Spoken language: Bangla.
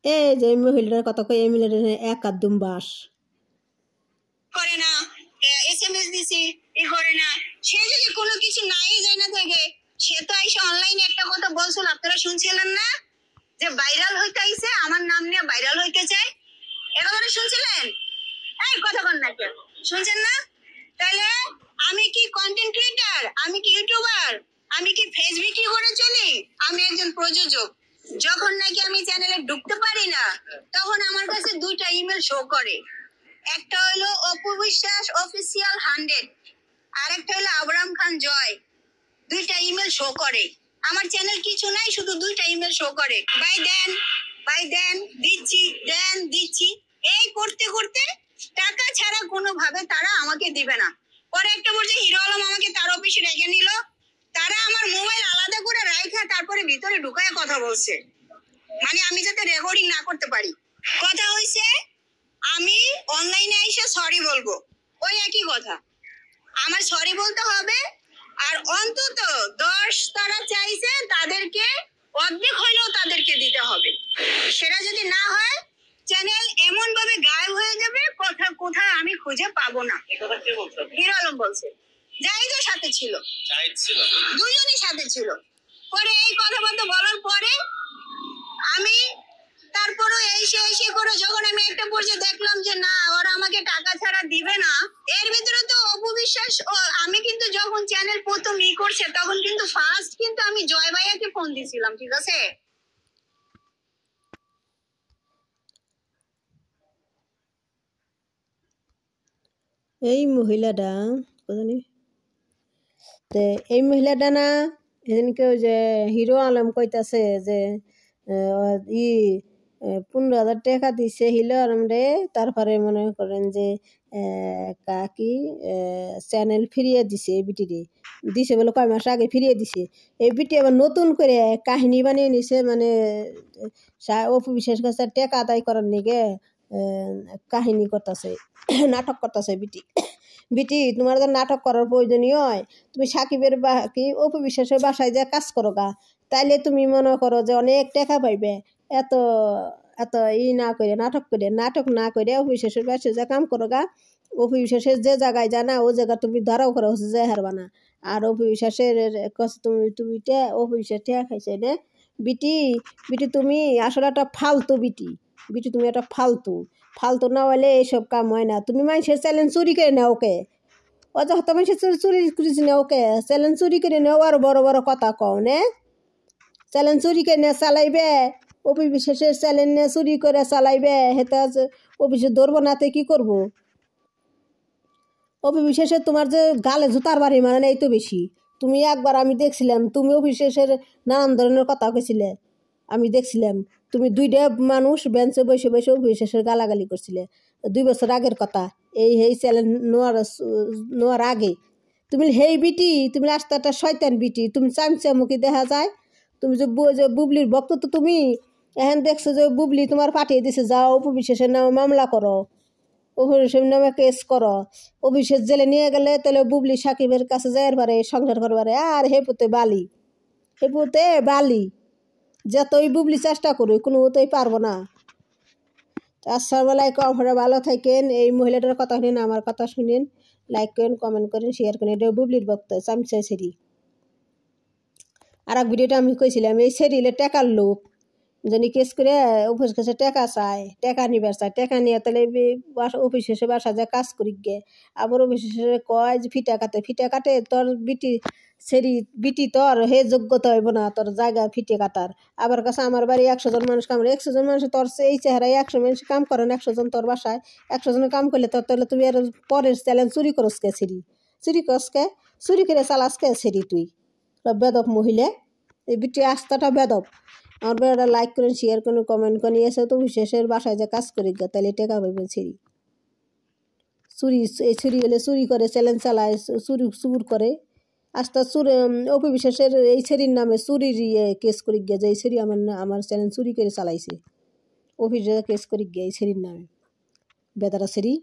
এই যে মহিলার কথা কই, এই মহিলার এক আদম বাস করে না, এসএমএস দিছি ই করে না। সে যদি কোনো কিছু নাই যায় না থাকে, সে তো এসে অনলাইনে একটা কথা বলছিল, আপনারা শুনছিলেন না যে ভাইরাল হইতে আইছে, আমার নাম নিয়ে ভাইরাল হইতে চায়, এগুলো শুনছিলেন? এই কথা বল না, কেন শুনছেন না? তাহলে আমি কি কন্টেন্ট ক্রিয়েটার? আমি কি ইউটিউবার? আমি কি ফেস বিক্রি করে চলি? আমি একজন প্রযোজক। যখন নাকি আমি চ্যানেলে ঢুকতে পারি না, তখন আমার কাছে দুইটা ইমেল শো করে। একটা হলো অপু বিশ্বাস অফিসিয়াল 100, আর একটা হলো আবরাম খান জয়। দুইটা ইমেল শো করে। আমার চ্যানেল কিছু নাই, শুধু দুইটা ইমেল শো করে, ভাই দেন দিচ্ছি, দেন দিচ্ছি। এই করতে করতে টাকা ছাড়া কোনোভাবে তারা আমাকে দিবে না। পরে একটা বলছে হিরো আলম আমাকে তার অফিসে রেখে নিল। তারা আমার মোবাইল আলাদা করে রাখা তারপরে ভিতরে ঢুকায় কথা বলছে, মানে আমি যাতে রেকর্ডিং না করতে পারি। কথা হইছে আমি অনলাইনে এসে সরি বলবো, ওই একই কথা। আমার সরি বলতে হবে, আর অন্তত 10 তারা চাইছে তাদেরকে অর্ধেক হইলেও তাদেরকে দিতে হবে। সেটা যদি না হয়, চ্যানেল এমন ভাবে গায়েব হয়ে যাবে, কোথায় আমি খুঁজে পাবো না। হিরো আলম বলছে, জাহিদও সাথে ছিল, দুজনই সাথে ছিল। পরে এই কথাবার্তা বলার পরে আমি তারপরও এসে করে যখন আমি একটা পর্যায়ে দেখলাম যে না, ওরা আমাকে টাকা ছাড়া দিবে না, এর ভিতরে তো অপু বিশ্বাস আমি কিন্তু যখন চ্যানেল প্রথম করছে, তখন কিন্তু ফার্স্ট কিন্তু আমি জয় ভাইয়াকে ফোন দিছিলাম, ঠিক আছে? এই মহিলাটা জানি, তে এই মহিলাটা না এদিনকে ওই যে হিরো আলম কইতাছে যে ই 15,000 টাকা দিছে হিরো আলম রে, তারপরে মনে করেন যে কাকি চ্যানেল ফিরিয়ে দিছে এই বিটিরে, দিছে বলে কয় মাস আগে ফিরিয়ে দিছে। এই বিটি আবার নতুন করে কাহিনী বানিয়ে নিছে, মানে অপু বিশ্বাস কাছে টাকা আদায় করার নিগে কাহিনী করতেছে, নাটক করতেছে বিটি। বিটি তোমার তো নাটক করার প্রয়োজনীয় হয়, তুমি সাকিবের বা কি অপু বিশ্বাসের বাসায় যা কাজ করো গা, তাইলে তুমি মনে করো যে অনেক টাকা পাইবে। এত এত না করে নাটক না করে অপু বিশ্বাসের বাসায় যা কাম করো গা, অপু বিশ্বাসের যে জায়গায় জানা ও জায়গা তুমি ধরাও করো হচ্ছে যে হারবা না। আর অপু বিশ্বাসের কাছে তুমি অপু বিশ্বাস ঠেয়া খাইছে রে বিটি। বিটি তুমি আসলে একটা ফালতু বিটি, বিটি তুমি একটা ফালতু না হলে এইসব কাম হয় না। তুমি মানুষের চ্যালেঞ্জ চুরি করে নাও, ওকে অযথা মানুষের চুরি করিস না, ওকে চ্যালেঞ্জ চুরি করে নেও আর বড় বড় কথা কও নে। চ্যালেঞ্জ চুরি করে নিয়ে চালাইবে, অপু বিশ্বাসের চ্যালেঞ্জ নিয়ে চুরি করে চালাইবে, হেতে অফিসে ধরবো নাতে কি করবো? অপু বিশ্বাসের তোমার যে গালে জুতার বাড়ি মানে এই তো বেশি। তুমি একবার আমি দেখছিলাম, তুমি অপু বিশ্বাসের নানান ধরনের কথা কইছিলে, আমি দেখছিলাম। তুমি দুইটা মানুষ বেঞ্চে বসে বসে অপু বিশ্বাসের গালাগালি করছিলে, 2 বছর আগের কথা। এই চ্যালেঞ্জ নেওয়ার আগে তুমি হেই বিটি, তুমি রাস্তা একটা শয়তান বিটি, তুমি চামচামুখী দেখা যায়। তুমি যে বুবলির ভক্ত, তো তুমি এখন দেখছো যে বুবলি তোমার পাঠিয়ে দিছে, যাও অপু বিশ্বাসের নামে মামলা করো, অভিষেক নামে কেস করো। অভিষেক জেলে নিয়ে গেলে তাহলে বুবলি সাকিবের কাছে যাইবার পারে, সংসার করবারে। আর হেপুতে বালি যতই বুবলি চেষ্টা করুক কোনো মতোই পারবো না। আসসালামু আলাইকুম, আপনারা ভালো থাকেন। এই মহিলাটার কথা শুনেন, আমার কথা শুনেন, লাইক করেন, কমেন্ট করেন, শেয়ার করেন। এটা বুবলির বক্ত চামচা সেরি। আর এক ভিডিওটা আমি কইছিলাম এই সেরিলে টাকার লোক জানি কেস করে অফিস কাছে টাকা চায়, টাকা নিবার চায়, টাকা নিয়ে তাহলে অফিস শেষে বাসা যায় কাজ করি গে। আবার অফিস শেষে কয় যে ফিটা কাটে তোর বিটি বিটি তোর হে যোগ্যতা হইব না তোর জায়গা ফিটে কাটার। আবার কাছে আমার বাড়ি 100 জন মানুষ কাম, 100 জন মানুষ তোর এই চেহারায় 100 মানুষ কাম করেন, 100 জন তোর বাসায় 100 জনের কাম করলে তোর, তাহলে তুমি আর পরের চ্যালেঞ্জ চুরি করস কে? চুরি করে চালাস কে সেরি? তুই বেদক মহিলা, এই বিটি আস্থাটা বেদক। আমার বেড়াটা লাইক করেন, শেয়ার করেন, কমেন্ট করেন। এসে তো বিশেষের বাসায় যে কাজ করি গা, তাহলে টাকা পাইবেন। চুরি হলে চুরি করে চ্যালেঞ্জ চালায়, চুর করে আস্তা অপু বিশ্বাসের এই ছেড়ির নামে চুরির কেস করি গিয়া, যে এই ছেড়ি আমার চ্যালেঞ্জ চুরি করে চালাইছে, অফিসে কেস করি গিয়া এই ছেড়ির নামে। বেদারা ছেড়ি।